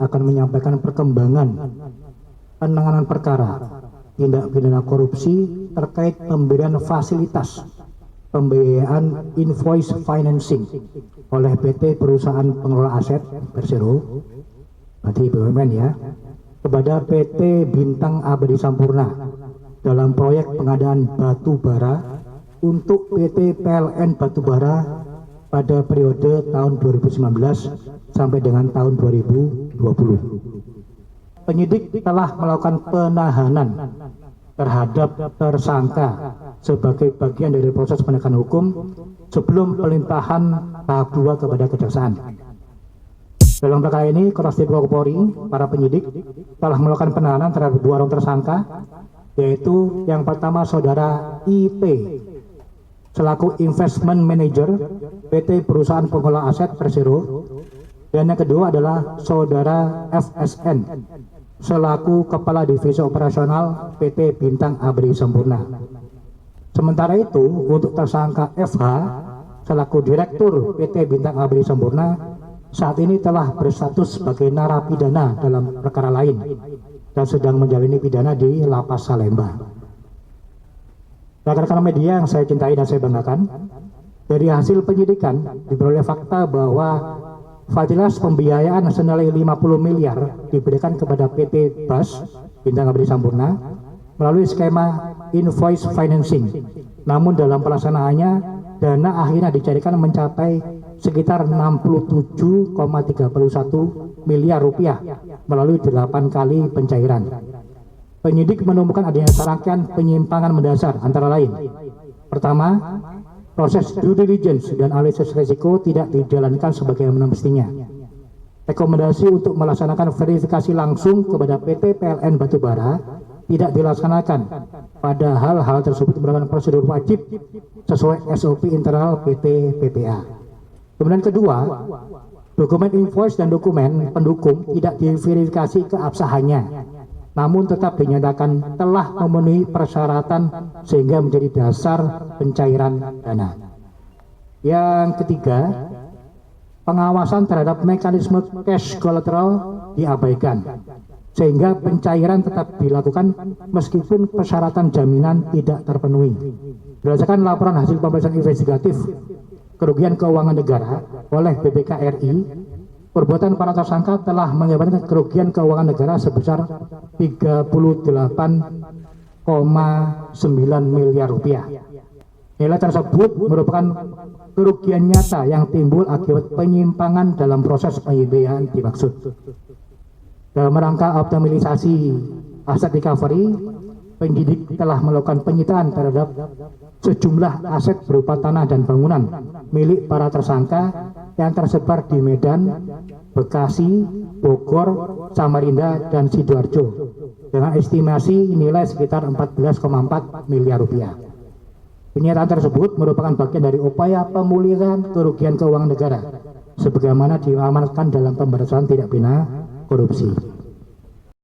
akan menyampaikan perkembangan penanganan perkara tindak pidana korupsi terkait pemberian fasilitas pembiayaan invoice financing oleh PT Perusahaan Pengelola Aset Persero, berarti BUMN ya, kepada PT Bintang Abadi Sampurna dalam proyek pengadaan batu bara untuk PT PLN Batubara pada periode tahun 2019 sampai dengan tahun 2020. Penyidik telah melakukan penahanan terhadap tersangka sebagai bagian dari proses penegakan hukum sebelum pelimpahan tahap 2 kepada kejaksaan. Dalam perkara ini, Korps Tipikor Polri, para penyidik telah melakukan penahanan terhadap 2 orang tersangka, yaitu yang pertama saudara IT selaku Investment Manager PT Perusahaan Pengelola Aset Persero, dan yang kedua adalah saudara FSN selaku Kepala Divisi Operasional PT Bintang Abadi Sampurna. Sementara itu, untuk tersangka FH selaku Direktur PT Bintang Abadi Sampurna saat ini telah berstatus sebagai narapidana dalam perkara lain dan sedang menjalani pidana di Lapas Salemba. Rekan-rekan media yang saya cintai dan saya banggakan, dari hasil penyidikan diperoleh fakta bahwa fasilitas pembiayaan senilai 50 miliar diberikan kepada PT BAS Bintang Abadi Sampurna melalui skema invoice financing. Namun dalam pelaksanaannya dana akhirnya dicarikan mencapai sekitar 67,31 miliar rupiah melalui 8 kali pencairan. Penyidik menemukan adanya serangkaian penyimpangan mendasar antara lain. Pertama, proses due diligence dan analisis risiko tidak dijalankan sebagaimana mestinya. Rekomendasi untuk melaksanakan verifikasi langsung kepada PT PLN Batubara tidak dilaksanakan, padahal hal tersebut merupakan prosedur wajib sesuai SOP internal PT PPA. Kemudian kedua, dokumen invoice dan dokumen pendukung tidak diverifikasi keabsahannya, namun tetap dinyatakan telah memenuhi persyaratan sehingga menjadi dasar pencairan dana. Yang ketiga, pengawasan terhadap mekanisme cash collateral diabaikan, sehingga pencairan tetap dilakukan meskipun persyaratan jaminan tidak terpenuhi. Berdasarkan laporan hasil pemeriksaan investigatif kerugian keuangan negara oleh BPK RI, perbuatan para tersangka telah mengakibatkan kerugian keuangan negara sebesar 38,9 miliar rupiah. Nilai tersebut merupakan kerugian nyata yang timbul akibat penyimpangan dalam proses pembiayaan dimaksud. Dalam rangka optimalisasi aset recovery, penyidik telah melakukan penyitaan terhadap sejumlah aset berupa tanah dan bangunan milik para tersangka yang tersebar di Medan, Bekasi, Bogor, Samarinda, dan Sidoarjo dengan estimasi nilai sekitar 14,4 miliar rupiah. Penyitaan tersebut merupakan bagian dari upaya pemulihan kerugian keuangan negara sebagaimana diamanatkan dalam pemberantasan tindak pidana korupsi.